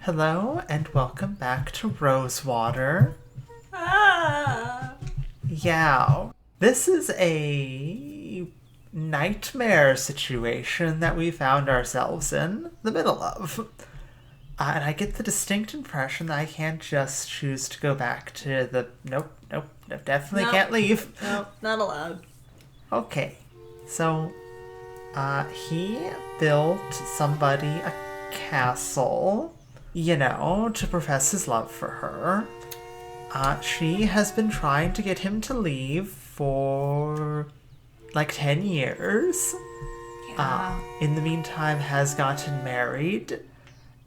Hello, and welcome back to Rosewater. Yeah, this is a nightmare situation that we found ourselves in the middle of. And I get the distinct impression that I can't just choose to go back to the... Nope, definitely can't leave. Nope, not allowed. Okay, so, he built somebody a castle, to profess his love for her. She has been trying to get him to leave for, 10 years. Yeah. In the meantime, has gotten married,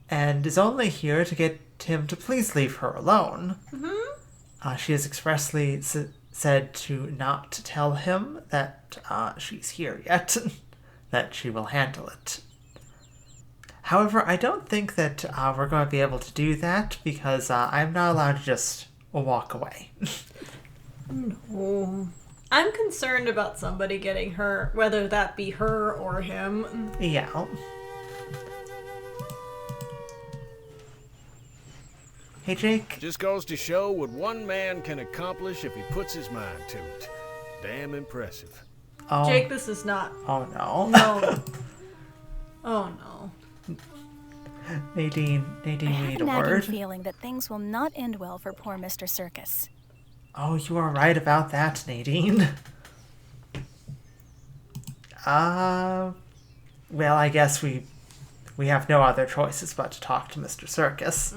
and is only here to get him to please leave her alone. Mm-hmm. She has expressly said to not to tell him that she's here yet, that she will handle it. However, I don't think that we're going to be able to do that because I'm not allowed to just walk away. No. I'm concerned about somebody getting hurt, whether that be her or him. Yeah. Hey, Jake. Just goes to show what one man can accomplish if he puts his mind to it. Damn impressive. Oh. Jake, this is not... Oh, no. No. Oh, no. Nadine, we need a word. I have a nagging feeling that things will not end well for poor Mr. Circus. Oh, you are right about that, Nadine. Well, I guess we have no other choices but to talk to Mr. Circus.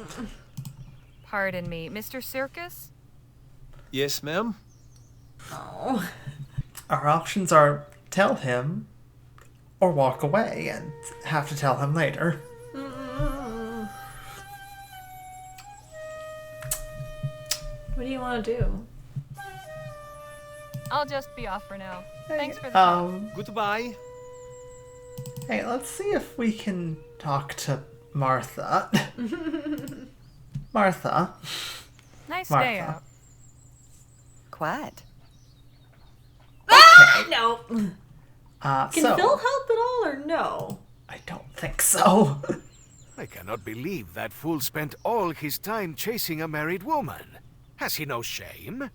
Pardon me, Mr. Circus? Yes, ma'am? Oh. Our options are tell him or walk away and have to tell him later. What do you want to do? I'll just be off for now. Thanks for the Goodbye. Hey, let's see if we can talk to Martha. Martha. Nice Martha. day out. Quiet. Okay. No. Can So, Phil help at all or no? I don't think so. I cannot believe that fool spent all his time chasing a married woman. Has he no shame?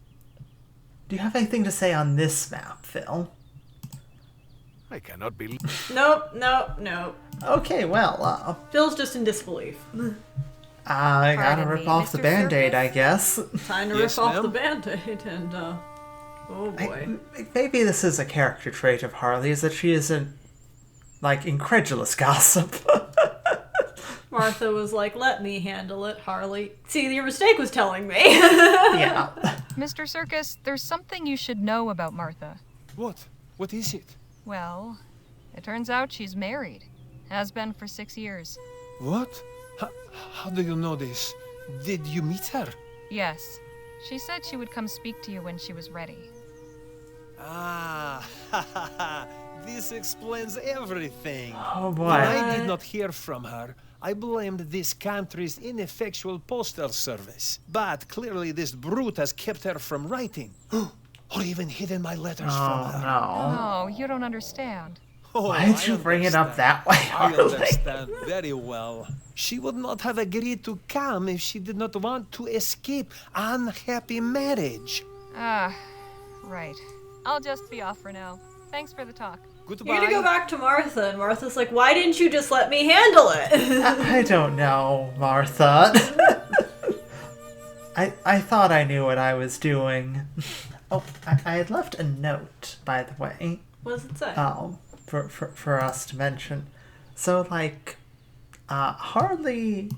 Do you have anything to say on this map, Phil? I cannot believe... Nope. Okay, well, Phil's just in disbelief. I gotta Pardon rip me, off the Mr. Band-Aid, Circus? I guess. Time to Yes, rip off ma'am? the Band-Aid and, oh boy. Maybe this is a character trait of Harley, is that she isn't, incredulous gossip. Martha was like, let me handle it, Harley. See, your mistake was telling me. Yeah. Mr. Circus, there's something you should know about Martha. What? What is it? Well, it turns out she's married. Has been for 6 years. What? How do you know this? Did you meet her? Yes. She said she would come speak to you when she was ready. Ah, this explains everything. Oh boy. When I did not hear from her, I blamed this country's ineffectual postal service. But clearly this brute has kept her from writing. Or even hidden my letters from her. No. Oh, you don't understand. Oh, Why did I you bring it up understand. that way, I Harley? understand very well. She would not have agreed to come if she did not want to escape unhappy marriage. Ah, right. I'll just be off for now. Thanks for the talk. Goodbye. You're gonna go back to Martha, and Martha's like, why didn't you just let me handle it? I don't know, Martha. I thought I knew what I was doing. Oh, I had left a note, by the way. What does it say? For us to mention. So, Harley...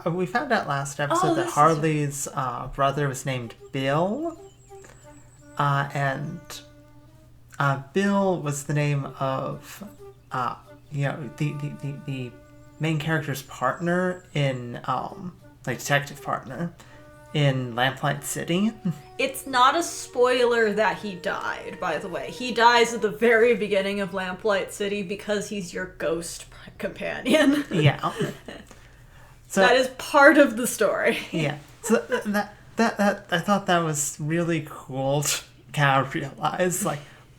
we found out last episode that this is- Harley's brother was named Bill. And Bill was the name of, the main character's partner in, detective partner in Lamplight City. It's not a spoiler that he died, by the way. He dies at the very beginning of Lamplight City because he's your ghost companion. Yeah. So That is part of the story. yeah. So that I thought that was really cool to kind of realize,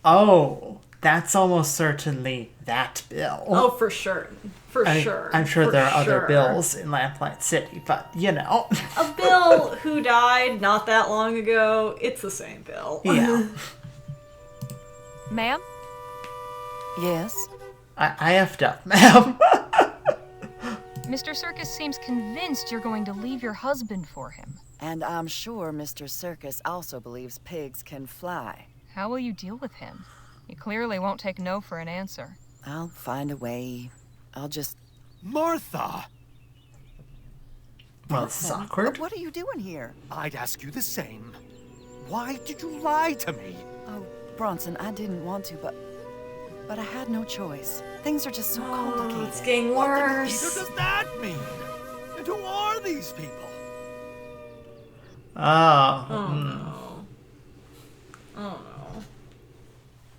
oh, that's almost certainly that bill. Oh, for sure. Sure. I'm sure for there are other sure. bills in Lamplight City, but you know. A bill who died not that long ago, it's the same bill. Yeah. Ma'am? Yes? I effed up, ma'am. Mr. Circus seems convinced you're going to leave your husband for him. And I'm sure Mr. Circus also believes pigs can fly. How will you deal with him? He clearly won't take no for an answer. I'll find a way. I'll just... Martha! Well, this is awkward. What are you doing here? I'd ask you the same. Why did you lie to me? Oh, Bronson, I didn't want to, but I had no choice. Things are just so complicated. It's getting What the worse. Peter does that mean? And who are these people? Oh. no. Oh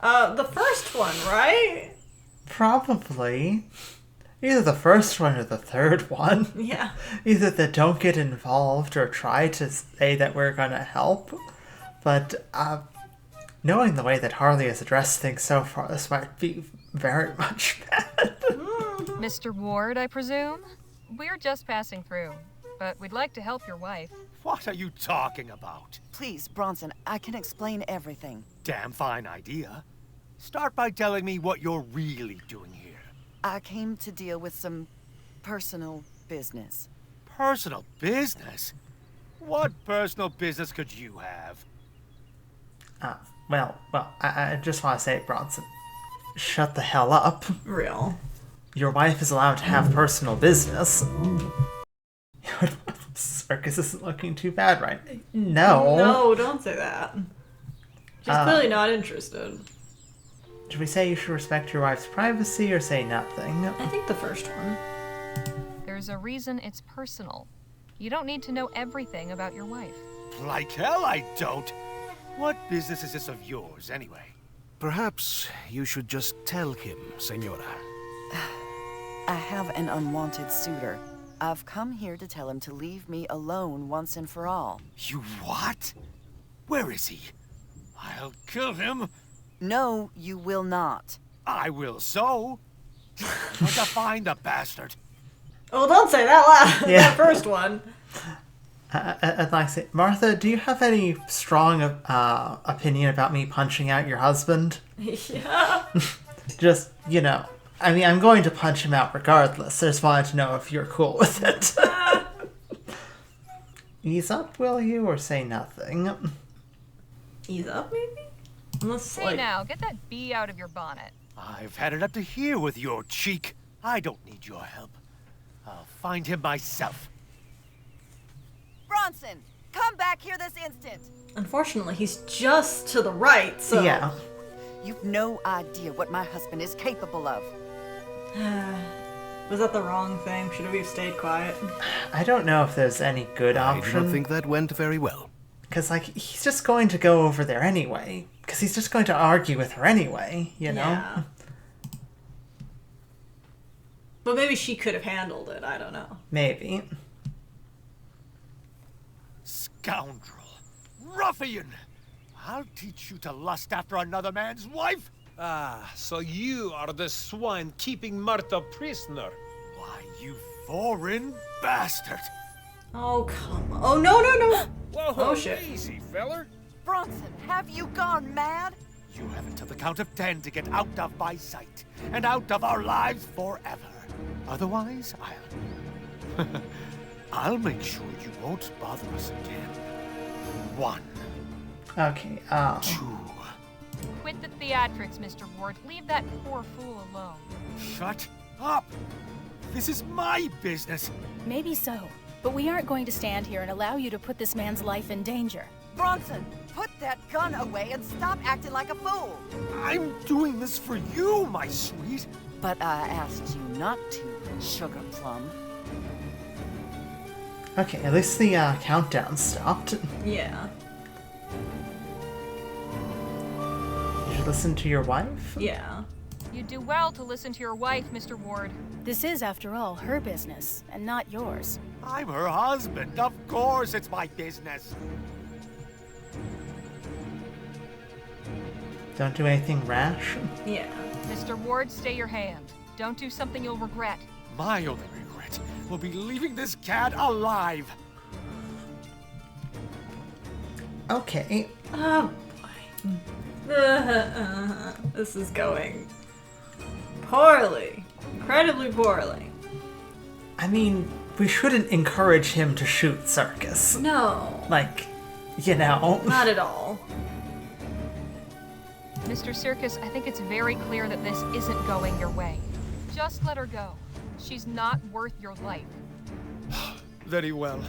no. The first one, right? Probably. Either the first one or the third one. Yeah. Either they don't get involved or try to say that we're gonna help. But, knowing the way that Harley has addressed things so far, this might be very much bad. Mr. Ward, I presume? We're just passing through, but we'd like to help your wife. What are you talking about? Please, Bronson, I can explain everything. Damn fine idea. Start by telling me what you're really doing here. I came to deal with some personal business. Personal business? What personal business could you have? Well, I just want to say, Bronson, shut the hell up. Real. Your wife is allowed to have personal business. Circus isn't looking too bad, right? No. No, don't say that. She's clearly not interested. Should we say you should respect your wife's privacy or say nothing? I think the first one. There's a reason it's personal. You don't need to know everything about your wife. Like hell I don't. What business is this of yours, anyway? Perhaps you should just tell him, Senora. I have an unwanted suitor. I've come here to tell him to leave me alone once and for all. You what? Where is he? I'll kill him. No, you will not. I will so. But to find the bastard. Oh, don't say that loud. Yeah. That first one. I'd like to say, Martha, do you have any strong opinion about me punching out your husband? Yeah. Just, you know, I mean, I'm going to punch him out regardless. I just wanted to know if you're cool with it. Ease up, will you, or say nothing? Ease up, maybe? Unless, Say now, get that bee out of your bonnet. I've had it up to here with your cheek. I don't need your help. I'll find him myself. Bronson, come back here this instant. Unfortunately, he's just to the right, so... Yeah. You've no idea what my husband is capable of. Was that the wrong thing? Should we have stayed quiet? I don't know if there's any good I option. don't think that went very well. Because, like, he's just going to go over there anyway. Because he's just going to argue with her anyway, you know? Yeah. But maybe she could have handled it, I don't know. Maybe. Scoundrel. Ruffian. I'll teach you to lust after another man's wife. Ah, so you are the swine keeping Martha prisoner. Why, you foreign bastard. Oh, come on. Oh, no, no, no. Whoa, Oh, shit. easy, feller. Bronson, have you gone mad? You have until the count of 10 to get out of my sight and out of our lives forever. Otherwise, I'll make sure you won't bother us again. 1, Okay, 2. Quit the theatrics, Mr. Ward. Leave that poor fool alone. Shut up! This is my business. Maybe so, but we aren't going to stand here and allow you to put this man's life in danger. Bronson, put that gun away and stop acting like a fool. I'm doing this for you, my sweet. But I asked you not to, Sugar Plum. okay, at least the countdown stopped. Yeah. You should listen to your wife? Yeah. You do well to listen to your wife, Mr. Ward. This is, after all, her business, and not yours. I'm her husband. Of course it's my business. Don't do anything rash. Yeah. Mr. Ward, stay your hand. Don't do something you'll regret. My only regret will be leaving this cat alive. Okay. Oh boy. This is going poorly. Incredibly poorly. I mean, we shouldn't encourage him to shoot Circus. No. Like, you know. Not at all. Mr. Circus, I think it's very clear that this isn't going your way. Just let her go. She's not worth your life. Very well.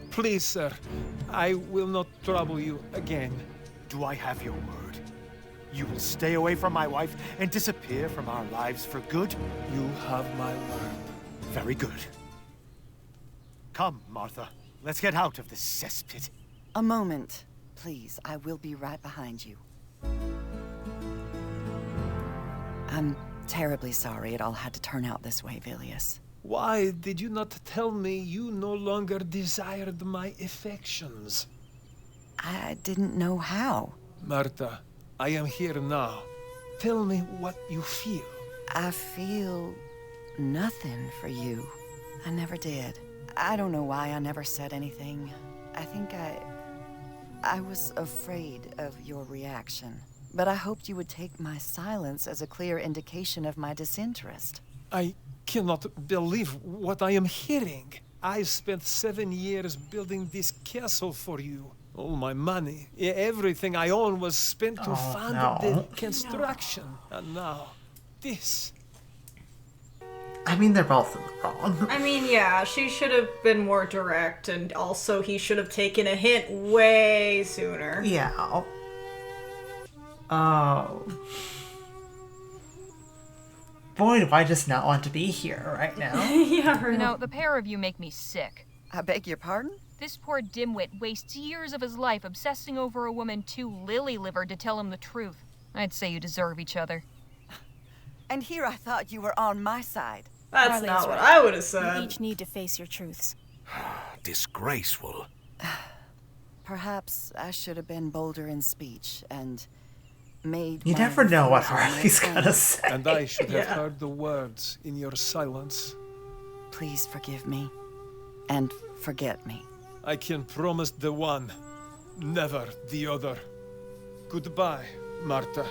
Please, sir, I will not trouble you again. Do I have your word? You will stay away from my wife and disappear from our lives for good? You have my word. Very good. Come, Martha. Let's get out of this cesspit. A moment, please. I will be right behind you. I'm terribly sorry it all had to turn out this way, Vilius. Why did you not tell me you no longer desired my affections? I didn't know how. Martha, I am here now. Tell me what you feel. I feel nothing for you. I never did. I don't know why I never said anything. I think I was afraid of your reaction. But I hoped you would take my silence as a clear indication of my disinterest. I cannot believe what I am hearing. I spent 7 years building this castle for you. All my money, everything I own was spent to fund the construction. And now, this. I mean, they're both in the wrong. I mean, yeah, she should have been more direct, and also he should have taken a hint way sooner. Yeah. Oh. Boy, do I just not want to be here right now. Yeah, You know, the pair of you make me sick. I beg your pardon? This poor dimwit wastes years of his life obsessing over a woman too lily-livered to tell him the truth. I'd say you deserve each other. And here I thought you were on my side. That's Harley's not what right. I would have You said. each need to face your truths. Disgraceful. Perhaps I should have been bolder in speech and made You my never know what refusal Harley's make gonna sense. say. And I should have Yeah. heard the words in your silence. Please forgive me. And forget me. I can promise the one, never the other. Goodbye, Martha.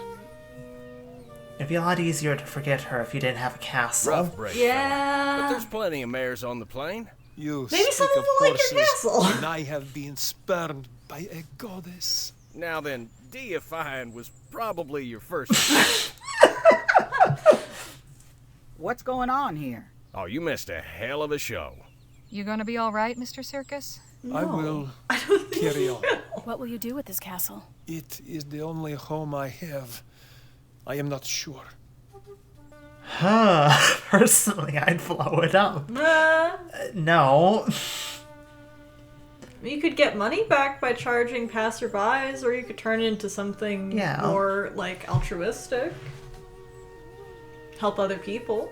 It'd be a lot easier to forget her if you didn't have a castle. Rough break. Yeah. But there's plenty of mares on the plain. You Maybe speak someone of will like your horses, castle. and I have been spurned by a goddess. Now then, deifying was probably your first. What's going on here? Oh, you missed a hell of a show. You gonna be all right, Mr. Circus? I will carry on. What will you do with this castle? It is the only home I have. I am not sure. Personally, I'd blow it up. Nah. No. You could get money back by charging passerbys, or you could turn it into something Yeah. more, like, altruistic. Help other people.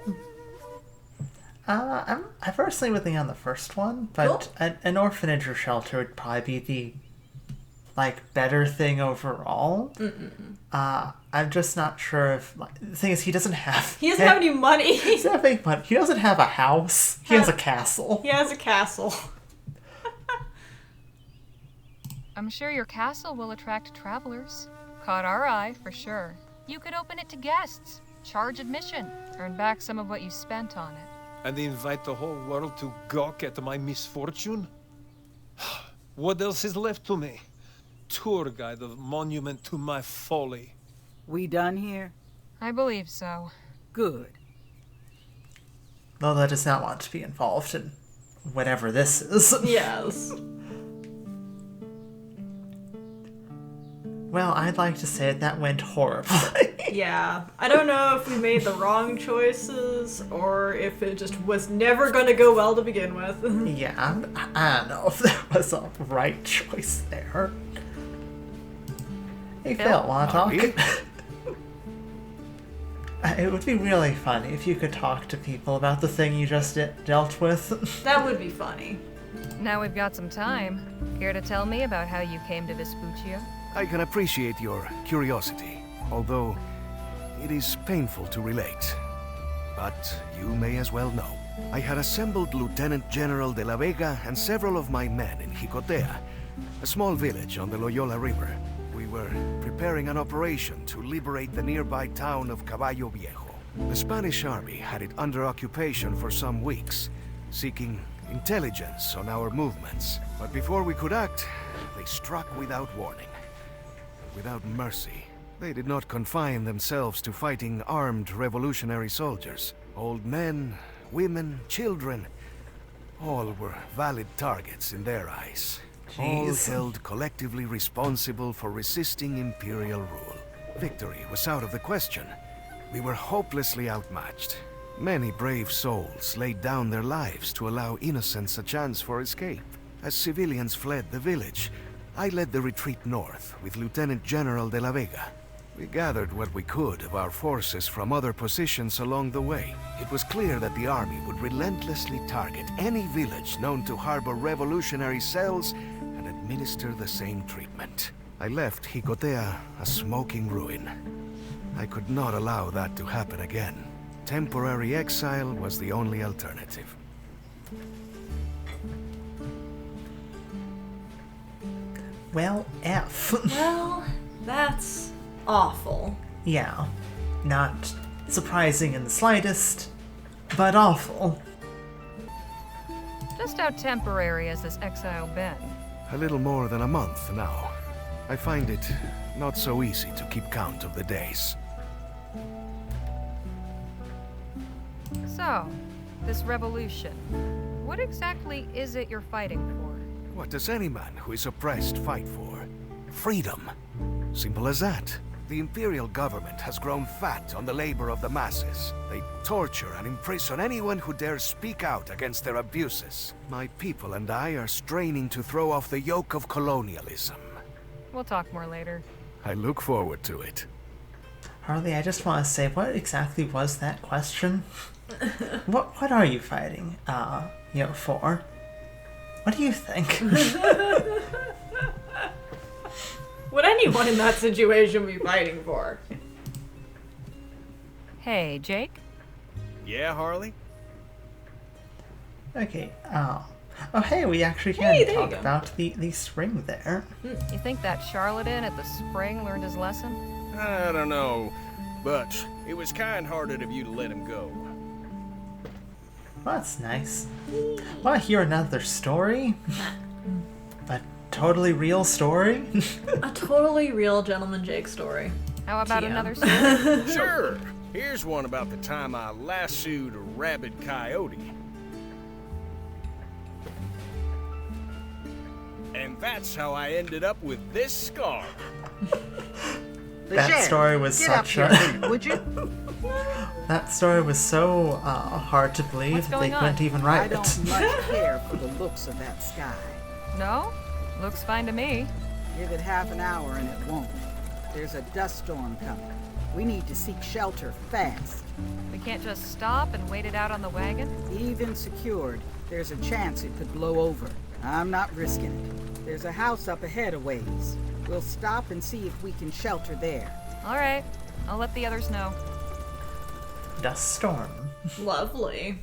I personally would think on the first one, but Cool. an orphanage or shelter would probably be the, like, better thing overall. I'm just not sure if, like, the thing is, he doesn't have... He doesn't have any money. He doesn't have any money. He doesn't have a house. He has a castle. He has a castle. I'm sure your castle will attract travelers. Caught our eye, for sure. You could open it to guests, charge admission, earn back some of what you spent on it. And invite the whole world to gawk at my misfortune? What else is left to me? Tour guide of monument to my folly. We done here? I believe so. Good. Lola does not want to be involved in whatever this is. Yes. Well, I'd like to say that went horribly. Yeah. I don't know if we made the wrong choices, or if it just was never going to go well to begin with. Yeah, I don't know if there was a right choice there. Hey, Phil, wanna talk? Harley? It would be really funny if you could talk to people about the thing you just dealt with. That would be funny. Now we've got some time. Care to tell me about how you came to Vespuccia? I can appreciate your curiosity, although It is painful to relate, but you may as well know. I had assembled Lieutenant General de la Vega and several of my men in Jicotea, a small village on the Loyola River. We were preparing an operation to liberate the nearby town of Caballo Viejo. The Spanish army had it under occupation for some weeks, seeking intelligence on our movements. But before we could act, they struck without warning, without mercy. They did not confine themselves to fighting armed revolutionary soldiers. Old men, women, children, all were valid targets in their eyes. All held collectively responsible for resisting imperial rule. Victory was out of the question. We were hopelessly outmatched. Many brave souls laid down their lives to allow innocents a chance for escape. As civilians fled the village, I led the retreat north with Lieutenant General de la Vega. We gathered what we could of our forces from other positions along the way. It was clear that the army would relentlessly target any village known to harbor revolutionary cells and administer the same treatment. I left Jicotea a smoking ruin. I could not allow that to happen again. Temporary exile was the only alternative. Well, F. Well, that's awful. Yeah. Not surprising in the slightest, but awful. Just how temporary has this exile been? A little more than a month now. I find it not so easy to keep count of the days. So, this revolution, what exactly is it you're fighting for? What does any man who is oppressed fight for? Freedom. Simple as that. The imperial government has grown fat on the labor of the masses. They torture and imprison anyone who dares speak out against their abuses. My people and I are straining to throw off the yoke of colonialism. We'll talk more later. I look forward to it. Harley, I just want to say, what exactly was that question? What are you fighting, for? What do you think? Would anyone in that situation be fighting for? Hey, Jake? Yeah, Harley? Okay, oh hey, we actually Hey, can there you talk go. about the spring there. You think that charlatan at the spring learned his lesson? I don't know, but it was kind-hearted of you to let him go. Well, that's nice. Want to hear another story? A totally real story? A totally real Gentleman Jake story. How about TM. another story? Sure. Here's one about the time I lassoed a rabid coyote. And that's how I ended up with this scar. That story was Get up such here, a... minute, would you? That story was so hard to believe What's that they going couldn't on? even I write don't it. much care for the looks of that sky. No? Looks fine to me. Give it half an hour and it won't. There's a dust storm coming. We need to seek shelter fast. We can't just stop and wait it out on the wagon? Even secured, there's a chance it could blow over. I'm not risking it. There's a house up ahead a ways. We'll stop and see if we can shelter there. All right. I'll let the others know. Dust storm. Lovely.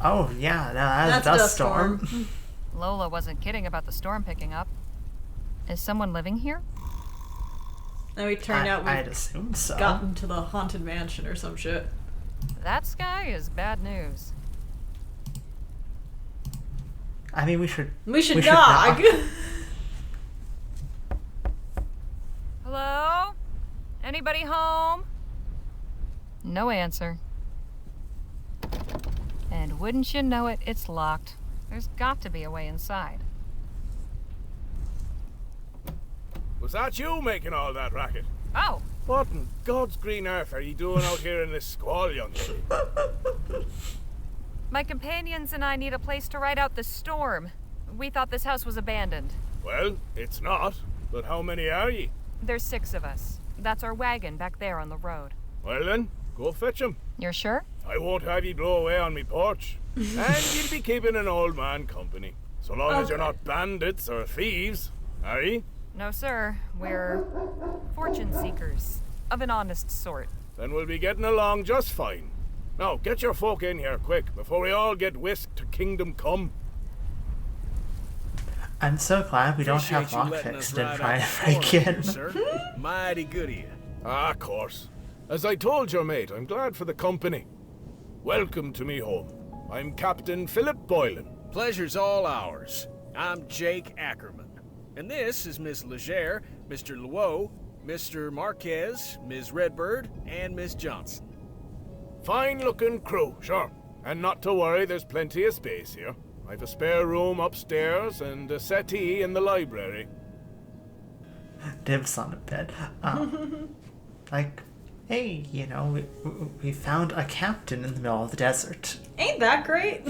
Oh, yeah, no, that's dust storm. Lola wasn't kidding about the storm picking up. Is someone living here? Now we turned out I'd we've assume so. gotten to the haunted mansion or some shit. That sky is bad news. I mean, we should knock. knock. Hello? Anybody home? No answer. And wouldn't you know it, it's locked. There's got to be a way inside. Was that you making all that racket? Oh, What in God's green earth are you doing out here in this squall, young lady? my companions and I need a place to ride out the storm. We thought this house was abandoned. Well, it's not. But how many are ye? There's 6 of us. That's our wagon back there on the road. Well then, go fetch 'em. You're sure? I won't have ye blow away on me porch. And you'll be keeping an old man company. So long as you're not bandits or thieves, are ye? No, sir. We're fortune seekers. Of an honest sort. Then we'll be getting along just fine. Now, get your folk in here quick, before we all get whisked to Kingdom Come. I'm so glad we don't have lockpicks to try to break in. Sir. Mighty good of you. Ah, of course. As I told your mate, I'm glad for the company. Welcome to me home. I'm Captain Philip Boylan. Pleasure's all ours. I'm Jake Ackerman. And this is Miss Leger, Mr. Luo, Mr. Marquez, Ms. Redbird, and Miss Johnson. Fine-looking crew, sure. And not to worry, there's plenty of space here. I've a spare room upstairs and a settee in the library. Dibs on a bed. Like, hey, you know, we found a captain in the middle of the desert. Ain't that great?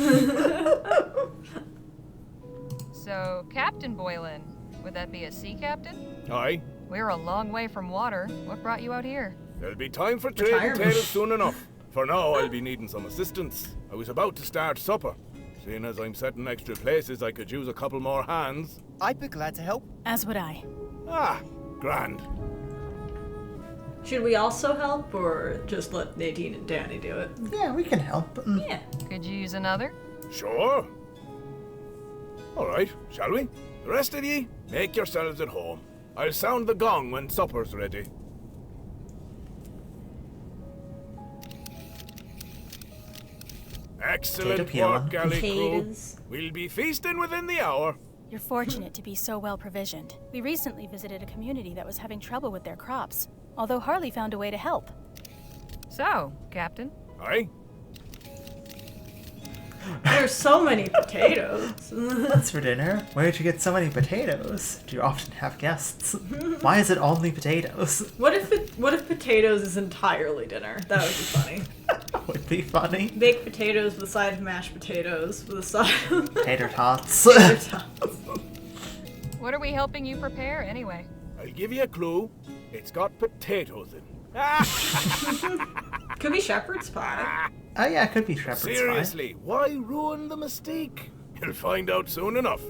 So, Captain Boylan, would that be a sea captain? Aye. We're a long way from water. What brought you out here? There'll be time for trading tales soon enough. For now, I'll be needing some assistance. I was about to start supper. Seeing as I'm setting extra places, I could use a couple more hands. I'd be glad to help. As would I. Ah, grand. Should we also help, or just let Nadine and Danny do it? Yeah, we can help. Yeah. Could you use another? Sure. All right, shall we? The rest of ye, make yourselves at home. I'll sound the gong when supper's ready. Excellent work, galley crew. We'll be feasting within the hour. You're fortunate to be so well provisioned. We recently visited a community that was having trouble with their crops, although Harley found a way to help. So, Captain? Aye? There's so many potatoes. What's for dinner? Where'd you get so many potatoes? Do you often have guests? Why is it only potatoes? What if potatoes is entirely dinner? That would be funny. That would be funny. Baked potatoes with a side of mashed potatoes with a side of tater tots. Tater tots. What are we helping you prepare, anyway? I'll give you a clue. It's got potatoes in. Could be shepherd's pie. Oh yeah, it could be shepherd's pie. Seriously, why ruin the mystique? You'll find out soon enough.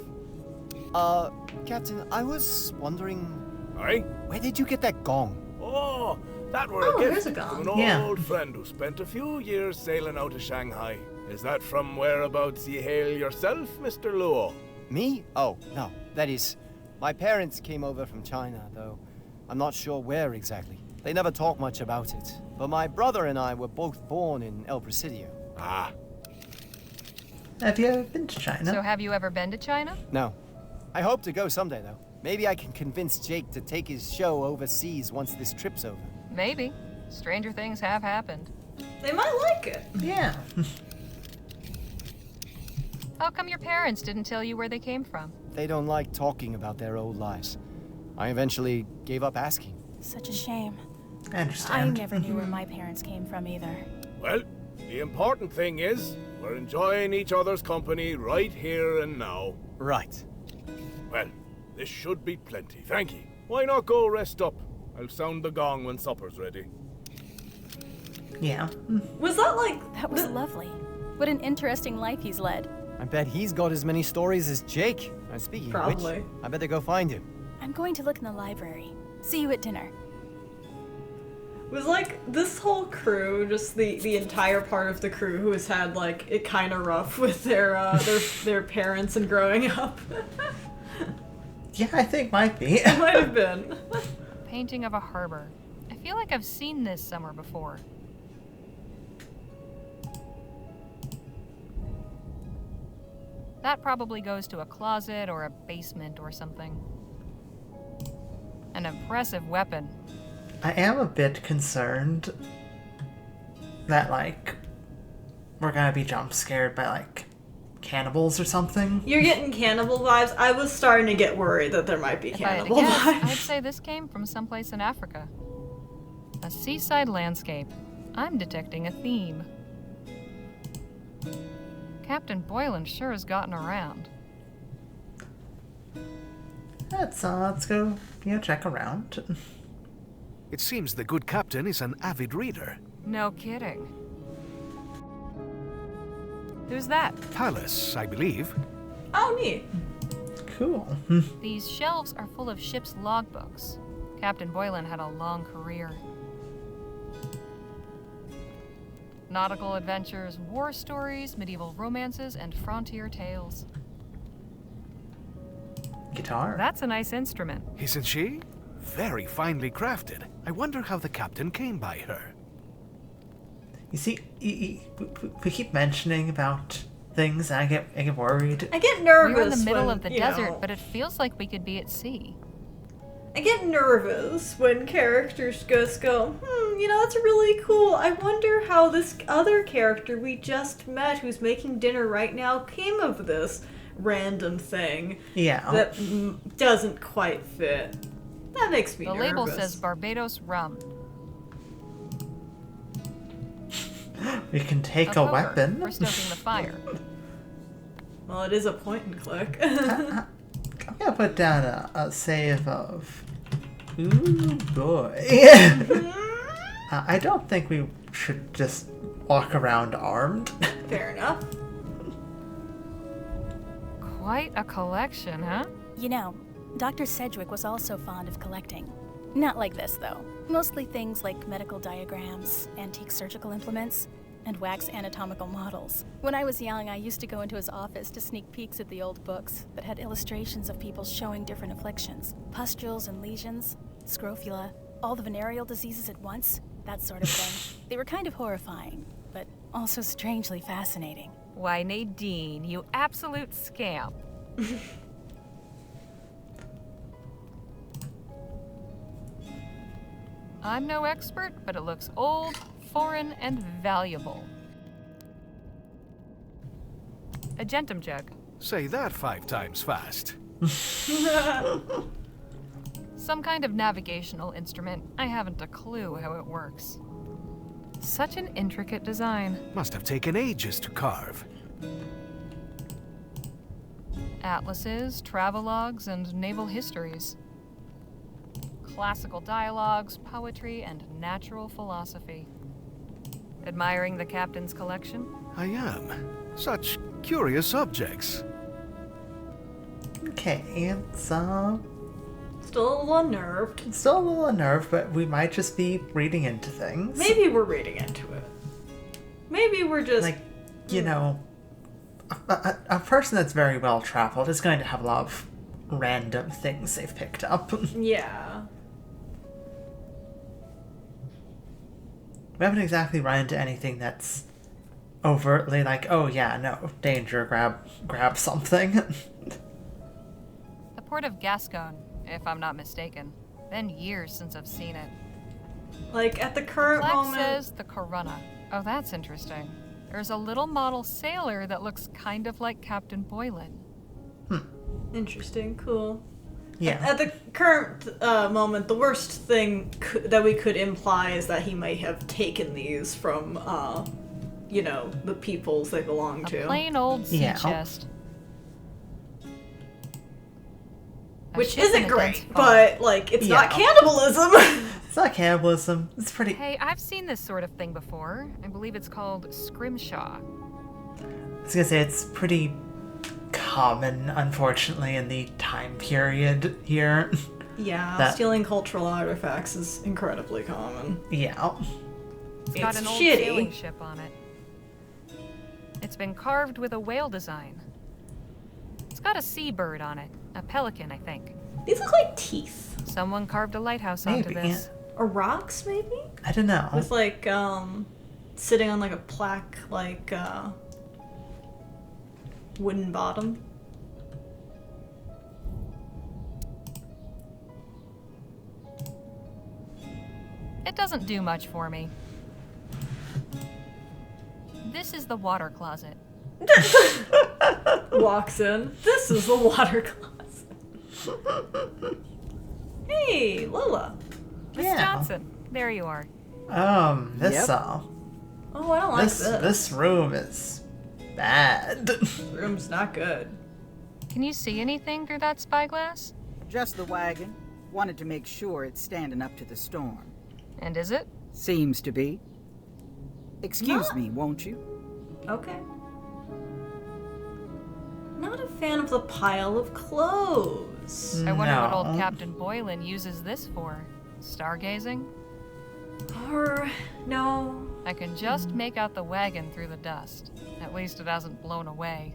Captain, I was wondering... Aye? Where did you get that gong? Oh, that were a gift a gong. from an old friend who spent a few years sailing out of Shanghai. Is that from whereabouts ye hail yourself, Mr. Luo? Me? Oh, no. That is, my parents came over from China, though I'm not sure where exactly. They never talk much about it. But my brother and I were both born in El Presidio. Ah. Have you ever been to China? So have you ever been to China? No. I hope to go someday, though. Maybe I can convince Jake to take his show overseas once this trip's over. Maybe. Stranger things have happened. They might like it. Yeah. How come your parents didn't tell you where they came from? They don't like talking about their old lives. I eventually gave up asking. Such a shame. I I understand. never knew where my parents came from either. Well, the important thing is, we're enjoying each other's company right here and now. Right. Well, this should be plenty, thank ye. Why not go rest up? I'll sound the gong when supper's ready. Yeah. Was that like... That was lovely. What an interesting life he's led. I bet he's got as many stories as Jake. Speaking of Probably. which, I better go find him. I'm going to look in the library. See you at dinner. Was like this whole crew, just the entire part of the crew who has had like it kind of rough with their parents and growing up. Yeah, I think might be. It might have been. Painting of a harbor. I feel like I've seen this somewhere before. That probably goes to a closet or a basement or something. An impressive weapon. I am a bit concerned that, like, we're gonna be jump scared by, like, cannibals or something. You're getting cannibal vibes. I was starting to get worried that there might be If I had to cannibal guess, vibes. I'd say this came from someplace in Africa. A seaside landscape. I'm detecting a theme. Captain Boylan sure has gotten around. Let's go, check around. It seems the good captain is an avid reader. No kidding. Who's that? Palace, I believe. Oh, neat. Cool. These shelves are full of ship's logbooks. Captain Boylan had a long career. Nautical adventures, war stories, medieval romances, and frontier tales. Guitar. That's a nice instrument. Isn't she? Very finely crafted. I wonder how the captain came by her. You see, we keep mentioning about things, and I get worried. I get nervous. We're in the middle when, of the desert, but it feels like we could be at sea. I get nervous when characters just go, that's really cool. I wonder how this other character we just met, who's making dinner right now, came of this random thing. Yeah. That doesn't quite fit. That makes me nervous. The label says Barbados rum. We can take a weapon. For stoking the fire. Well, it is a point and click. I'm gonna put down a save of... Ooh, boy. I don't think we should just walk around armed. Fair enough. Quite a collection, huh? You know, Dr. Sedgwick was also fond of collecting. Not like this, though. Mostly things like medical diagrams, antique surgical implements, and wax anatomical models. When I was young, I used to go into his office to sneak peeks at the old books that had illustrations of people showing different afflictions. Pustules and lesions, scrofula, all the venereal diseases at once, that sort of thing. They were kind of horrifying, but also strangely fascinating. Why, Nadine, you absolute scamp. I'm no expert, but it looks old, foreign, and valuable. A gentum jug. Say that 5 times fast. Some kind of navigational instrument. I haven't a clue how it works. Such an intricate design. Must have taken ages to carve. Atlases, travelogues, and naval histories. Classical dialogues, poetry, and natural philosophy. Admiring the captain's collection? I am. Such curious objects. Okay, it's Still a little unnerved. still a little unnerved, but we might just be reading into things. Maybe we're reading into it. Maybe we're just... Like, you know, a person that's very well traveled is going to have a lot of random things they've picked up. Yeah. We haven't exactly run into anything that's overtly like, oh yeah, no, danger, grab something. The port of Gascon, if I'm not mistaken. Been years since I've seen it. Like, at the current Plaque moment... says the Corunna. Oh, that's interesting. There's a little model sailor that looks kind of like Captain Boylan. Interesting, cool. Yeah. At the current moment, the worst thing that we could imply is that he might have taken these from, the peoples they belong to. A plain old sea chest. Which isn't great, but, like, it's not cannibalism. It's not cannibalism. It's pretty... Hey, I've seen this sort of thing before. I believe it's called scrimshaw. I was gonna say, it's pretty common, unfortunately, in the time period here. Yeah, stealing cultural artifacts is incredibly common. Yeah. It's got an old sailing ship on it. It's been carved with a whale design. It's got a seabird on it. A pelican, I think. These look like teeth. Someone carved a lighthouse onto this. Or rocks, maybe? I don't know. With, like, sitting on, like, a plaque, like, wooden bottom. It doesn't do much for me. This is the water closet. Walks in. This is the water closet. Hey, Lola. Miss Johnson, there you are. This Oh, I don't like this. This room is bad. This room's not good. Can you see anything through that spyglass? Just the wagon. Wanted to make sure it's standing up to the storm. And is it? Seems to be. Excuse me, won't you? Okay. Not a fan of the pile of clothes. I wonder what No. old Captain Boylan uses this for. Stargazing? Or, no. I can just make out the wagon through the dust. At least it hasn't blown away.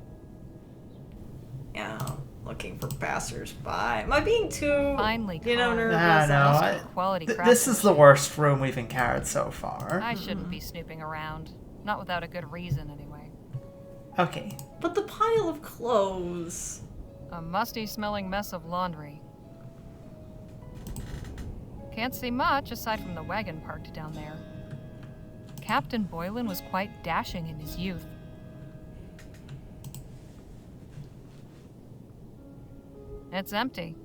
Yeah, looking for passersby. Am I being too, Finally, nervous? Quality This is the worst room we've encountered so far. I shouldn't be snooping around. Not without a good reason, anyway. Okay. But the pile of clothes. A musty-smelling mess of laundry. Can't see much aside from the wagon parked down there. Captain Boylan was quite dashing in his youth. It's empty.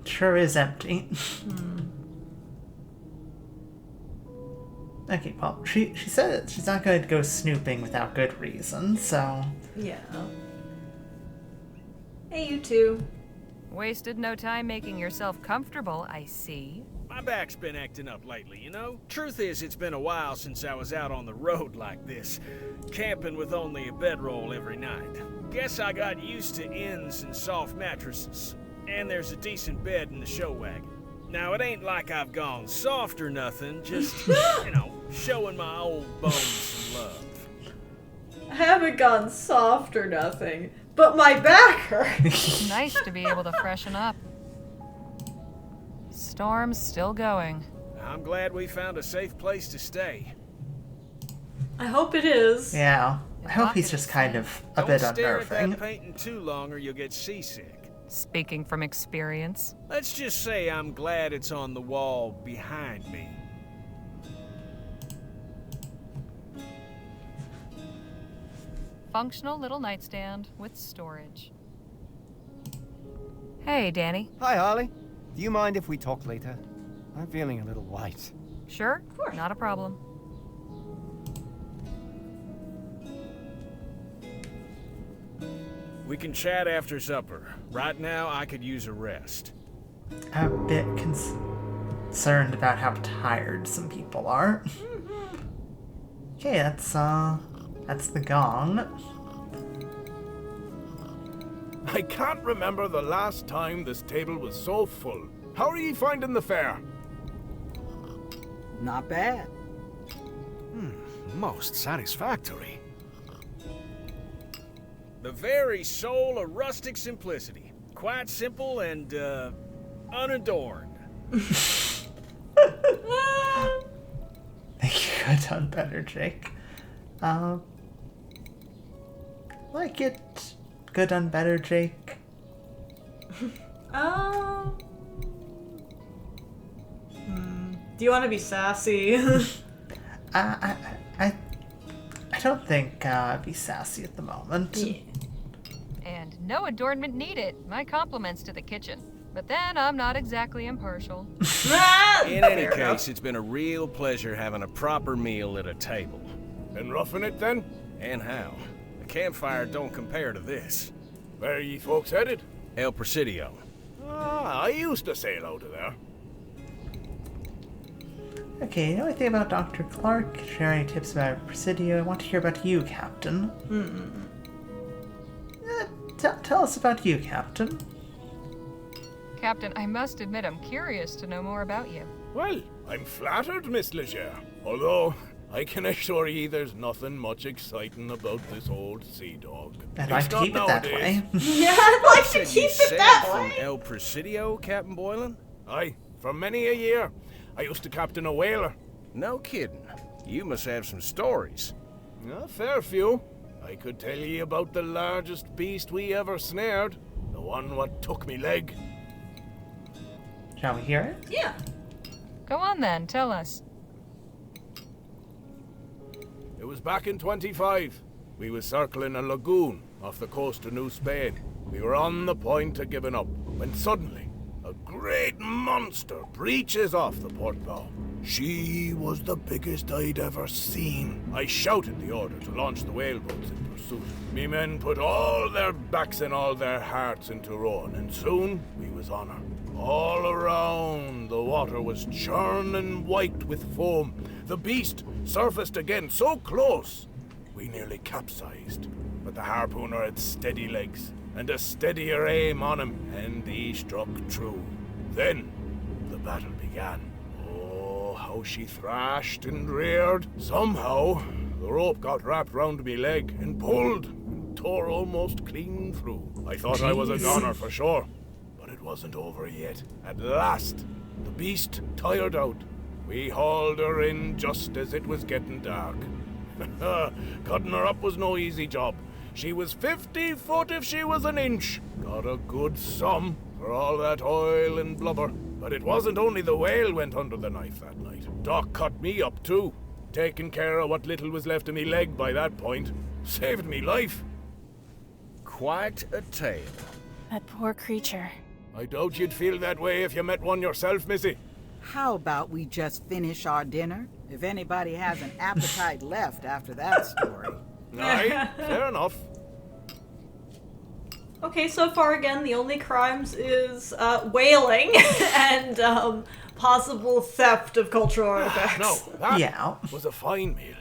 Sure is empty. Okay, well, she said she's not going to go snooping without good reason, so... Yeah. Hey, you two. Wasted no time making yourself comfortable, I see. My back's been acting up lately, you know? Truth is, it's been a while since I was out on the road like this, camping with only a bedroll every night. Guess I got used to inns and soft mattresses. And there's a decent bed in the show wagon. Now, it ain't like I've gone soft or nothing, just, showing my old bones some love. I haven't gone soft or nothing, but my back hurts. Nice to be able to freshen up. Storm's still going. I'm glad we found a safe place to stay. I hope it is. Yeah. I hope he's just kind of a bit Don't stare at unnerving. that painting too long or you'll get seasick. Speaking from experience. Let's just say I'm glad it's on the wall behind me. Functional little nightstand with storage. Hey, Danny. Hi, Harley. Do you mind if we talk later? I'm feeling a little white. Sure? Not a problem. We can chat after supper. Right now, I could use a rest. I'm a bit concerned about how tired some people are. Okay, that's the gong. I can't remember the last time this table was so full. How are you finding the fare? Not bad. Most satisfactory. The very soul of rustic simplicity. Quite simple and, unadorned. Think you could have done better, Jake. Like it. Good done better, Jake. Do you want to be sassy? I don't think I'd be sassy at the moment. Yeah. And no adornment needed. My compliments to the kitchen. But then I'm not exactly impartial. In any case, it's been a real pleasure having a proper meal at a table. Been roughing it then? And how? The campfire don't compare to this. Where are ye folks headed? El Presidio. Ah, I used to sail out of there. Okay, you know anything about Dr. Clark? Share any tips about Presidio? I want to hear about you, Captain. Tell us about you, Captain. Captain, I must admit I'm curious to know more about you. Well, I'm flattered, Miss Leger. Although, I can assure ye there's nothing much exciting about this old sea dog. I'd like to keep it that way. Yeah, I'd like to Said keep you it sailed that from way. El Presidio, Captain Boylan? Aye, for many a year. I used to captain a whaler. No kidding. You must have some stories. A fair few. I could tell ye about the largest beast we ever snared. The one what took me leg. Shall we hear it? Yeah. Go on then, tell us. It was back in 25. We was circling a lagoon off the coast of New Spain. We were on the point of giving up, when suddenly, a great monster breaches off the port bow. She was the biggest I'd ever seen. I shouted the order to launch the whaleboats in pursuit. Me men put all their backs and all their hearts into rowing, and soon we was on her. All around, the water was churning white with foam. The beast surfaced again so close, we nearly capsized. but the harpooner had steady legs and a steadier aim on him, and he struck true. Then the battle began. Oh, how she thrashed and reared. Somehow, the rope got wrapped round me leg and pulled and tore almost clean through. I thought I was a goner for sure, but it wasn't over yet. At last, the beast tired out. We hauled her in just as it was getting dark. Cutting her up was no easy job. She was 50 foot if she was an inch. Got a good sum for all that oil and blubber. But it wasn't only the whale went under the knife that night. Doc cut me up too. Taking care of what little was left of me leg by that point. Saved me life. Quite a tale. That poor creature. I doubt you'd feel that way if you met one yourself, Missy. How about we just finish our dinner? If anybody has an appetite left after that story. Aye, fair enough. Okay, so far again, the only crimes is whaling and possible theft of cultural artifacts. No, that was a fine meal.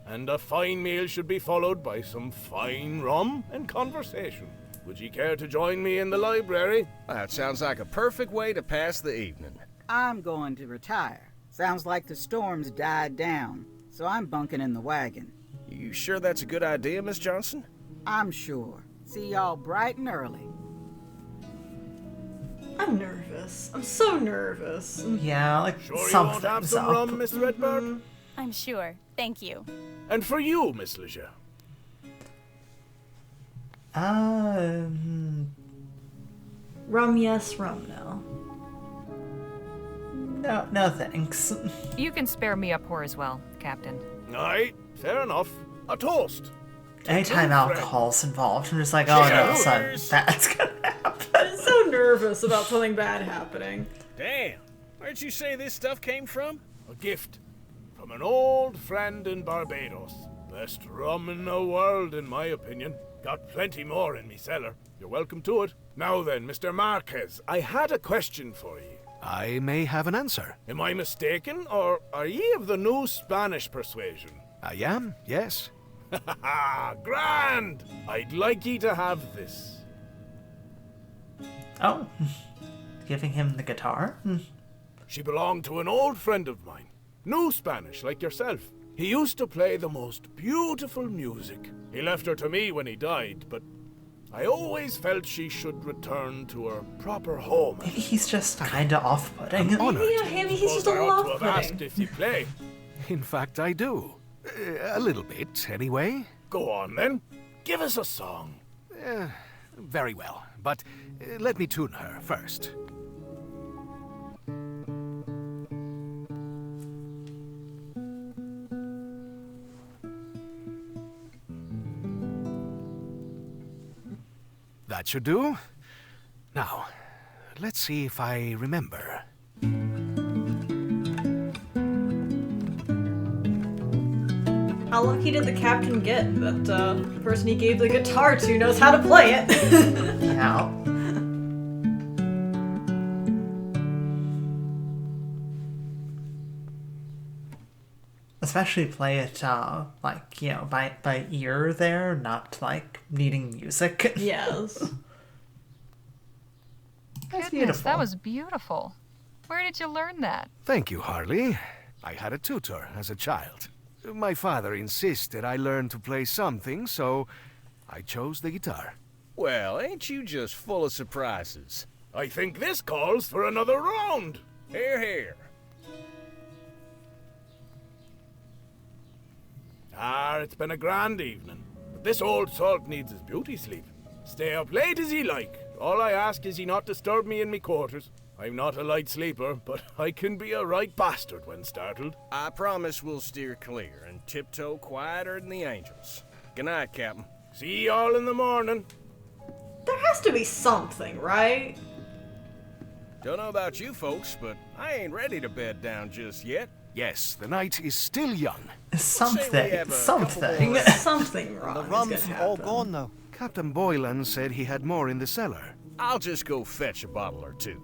And a fine meal should be followed by some fine rum and conversation. Would you care to join me in the library? That sounds like a perfect way to pass the evening. I'm going to retire. Sounds like the storm's died down, so I'm bunking in the wagon. You sure that's a good idea, Miss Johnson? I'm sure. See y'all bright and early. I'm nervous. I'm so nervous. Yeah, like sure you won't have some rum, Miss Redbird? I'm sure. Thank you. And for you, Miss Leger? Rum yes, rum no. No thanks. You can spare me a pour as well, Captain. Aye, fair enough. A toast. Anytime alcohol's involved, I'm just like, oh no, son, that's gonna happen. I'm so nervous about something bad happening. Damn. Where'd you say this stuff came from? A gift. From an old friend in Barbados. Best rum in the world, in my opinion. Got plenty more in me cellar. You're welcome to it. Now then, Mr. Marquez, I had a question for you. I may have an answer. Am I mistaken, or are ye of the new Spanish persuasion? I am, yes. Ha ha ha! Grand! I'd like ye to have this. Oh, giving him the guitar? She belonged to an old friend of mine. New Spanish, like yourself. He used to play the most beautiful music. He left her to me when he died, but I always felt she should return to her proper home. Maybe he's just kinda off-putting. Maybe he's just a I ought to have off-putting. asked if you play. In fact, I do. A little bit, anyway. Go on, then. Give us a song. Very well, but let me tune her first. That should do. Now, let's see if I remember. How lucky did the captain get that the person he gave the guitar to knows how to play it? Yeah. Especially play it, like, you know, by ear there, not, like, needing music. Yes. Goodness, That's beautiful. that was beautiful. Where did you learn that? Thank you, Harley. I had a tutor as a child. My father insisted I learn to play something, so I chose the guitar. Well, ain't you just full of surprises? I think this calls for another round. Here, here. It's been a grand evening. But this old salt needs his beauty sleep. Stay up late as ye like. All I ask is ye not disturb me in me quarters. I'm not a light sleeper, but I can be a right bastard when startled. I promise we'll steer clear and tiptoe quieter than the angels. Good night, Captain. See y'all in the morning. There has to be something, right? Don't know about you folks, but I ain't ready to bed down just yet. Yes, the night is still young. Something wrong couple is The gonna rum's happen. all gone, though. Captain Boylan said he had more in the cellar. I'll just go fetch a bottle or two.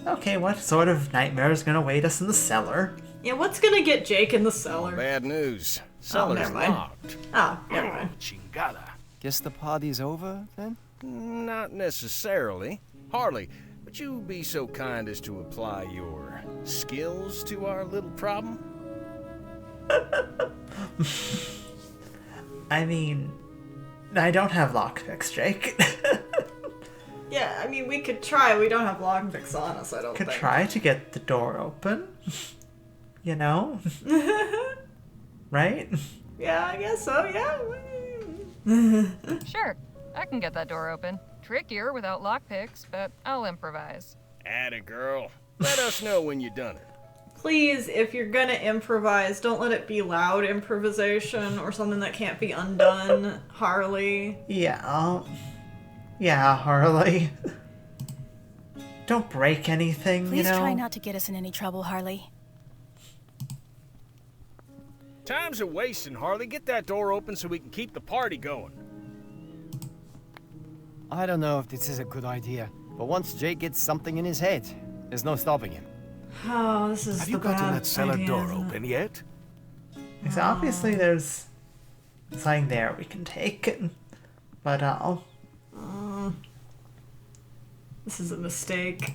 Okay, what sort of nightmare is gonna await us in the cellar? Yeah, what's gonna get Jake in the cellar? Bad news. Cellar's never mind. locked. Oh, never mind. Chingada. Guess the party's over, then? Not necessarily. Harley, would you be so kind as to apply your skills to our little problem? I mean, I don't have lockpicks, Jake. Yeah, I mean, we could try. We don't have lockpicks on us, I don't Could think. try to get the door open. You know? Right? Yeah, I guess so, yeah. Sure, I can get that door open. Trickier without lockpicks, but I'll improvise. Atta girl. Let us know when you're done it. Please, if you're gonna improvise, don't let it be loud improvisation or something that can't be undone, Harley. Yeah. Yeah, Harley. Don't break anything, Please you know? try not to get us in any trouble, Harley. Time's a wasting, Harley. Get that door open so we can keep the party going. I don't know if this is a good idea, but once Jake gets something in his head, there's no stopping him. Oh, this is Have the you gotten bad that cellar idea, door isn't it? open yet? Because obviously there's something there we can take. But, This is a mistake.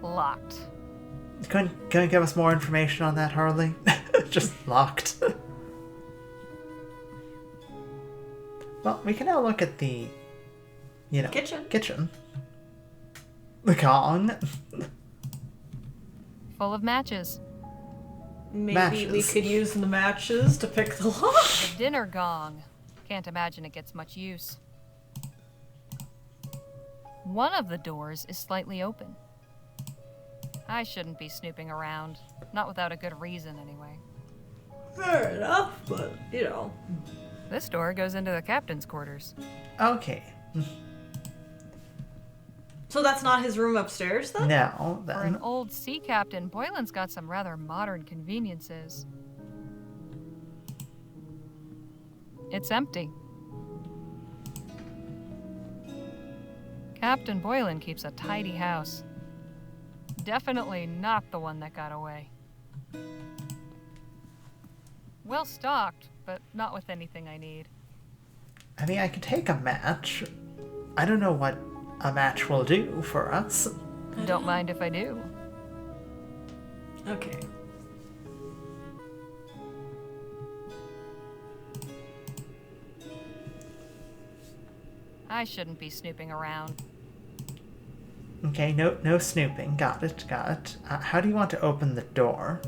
Locked. Can you give us more information on that, Harley? Just locked. Well, we can now look at the, you know, Kitchen. The Gong. Full of matches. Maybe we Matches. could use the matches to pick the lock. The dinner gong. Can't imagine it gets much use. One of the doors is slightly open. I shouldn't be snooping around. Not without a good reason, anyway. Fair enough, but, you know. This door goes into the captain's quarters. Okay. So that's not his room upstairs, then? Now, For an then. old sea captain, Boylan's got some rather modern conveniences. It's empty. Captain Boylan keeps a tidy house. Definitely not the one that got away. Well stocked, but not with anything I need. I mean, I could take a match. I don't know what a match will do for us. Don't mind if I do. Okay. I shouldn't be snooping around. Okay, no snooping. Got it. How do you want to open the door?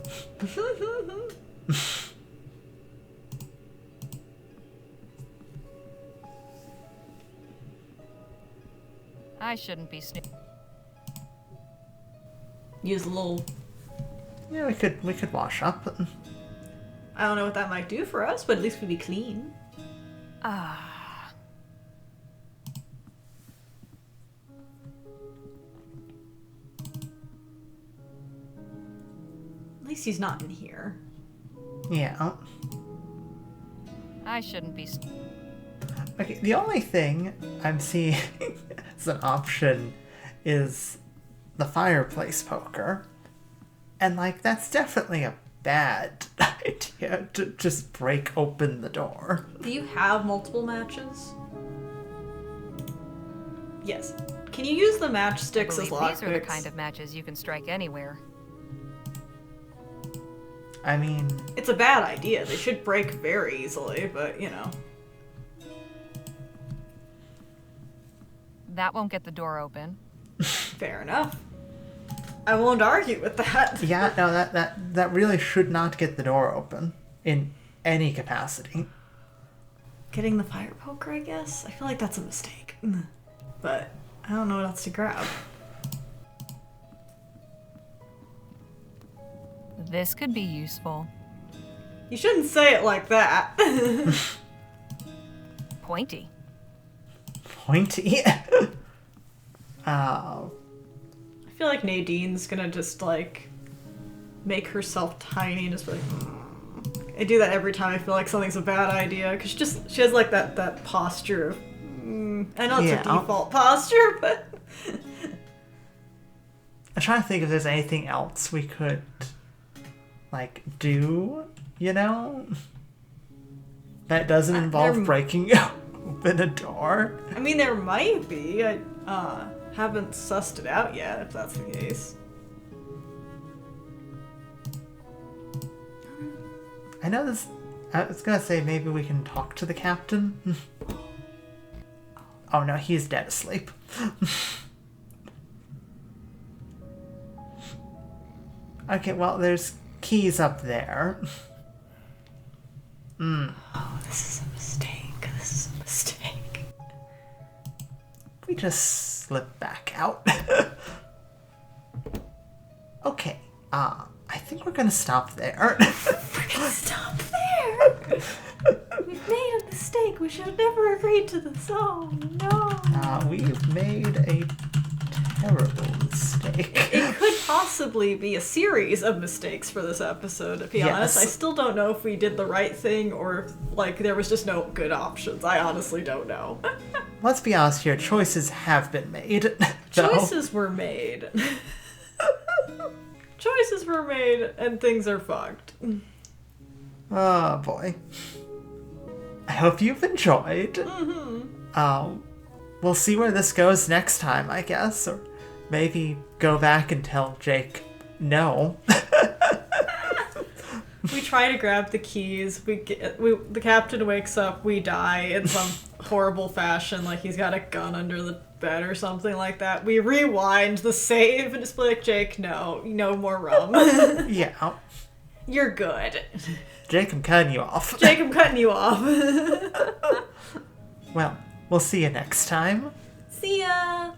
I shouldn't be snooping. Use a little... Yeah, we could wash up. I don't know what that might do for us, but at least we'd be clean. Ah. At least he's not in here. Yeah. I shouldn't be Okay, the only thing I'm seeing as an option is the fireplace poker. And, like, that's definitely a bad idea to just break open the door. Do you have multiple matches? Yes. Can you use the matchsticks as lockpicks? These are the kind of matches you can strike anywhere. I mean... It's a bad idea. They should break very easily, but, you know. That won't get the door open. Fair enough. I won't argue with that. Yeah, no, that really should not get the door open in any capacity. Getting the fire poker, I guess? I feel like that's a mistake. But I don't know what else to grab. This could be useful. You shouldn't say it like that. Pointy. Pointy? I feel like Nadine's gonna just, like, make herself tiny and just be like... I do that every time I feel like something's a bad idea, because she has, like, that posture of... I know it's a default posture, but... I'm trying to think if there's anything else we could, like, do, you know? That doesn't involve breaking open a door. I mean, there might be. I haven't sussed it out yet, if that's the case. I know this... I was gonna say maybe we can talk to the captain. Oh no, he's dead asleep. Okay, well, there's keys up there. Oh, this is a mistake. This is a mistake. We just slip back out. Okay, I think we're gonna stop there. We're gonna stop there! We've made a mistake. We should have never agreed to this. Oh, no. We've made a terrible mistake. It could possibly be a series of mistakes for this episode, to be honest. I still don't know if we did the right thing or if, like, there was just no good options. I honestly don't know. Let's be honest here. Choices have been made. Choices were made. Choices were made, and things are fucked. Oh, boy. I hope you've enjoyed. We'll see where this goes next time, I guess. Or maybe go back and tell Jake no. We try to grab the keys. The captain wakes up. We die in some horrible fashion, like he's got a gun under the bed or something like that. We rewind the save and just be like, Jake, no more rum. Yeah. You're good. Jake, I'm cutting you off. Jake, I'm cutting you off. Well, we'll see you next time. See ya.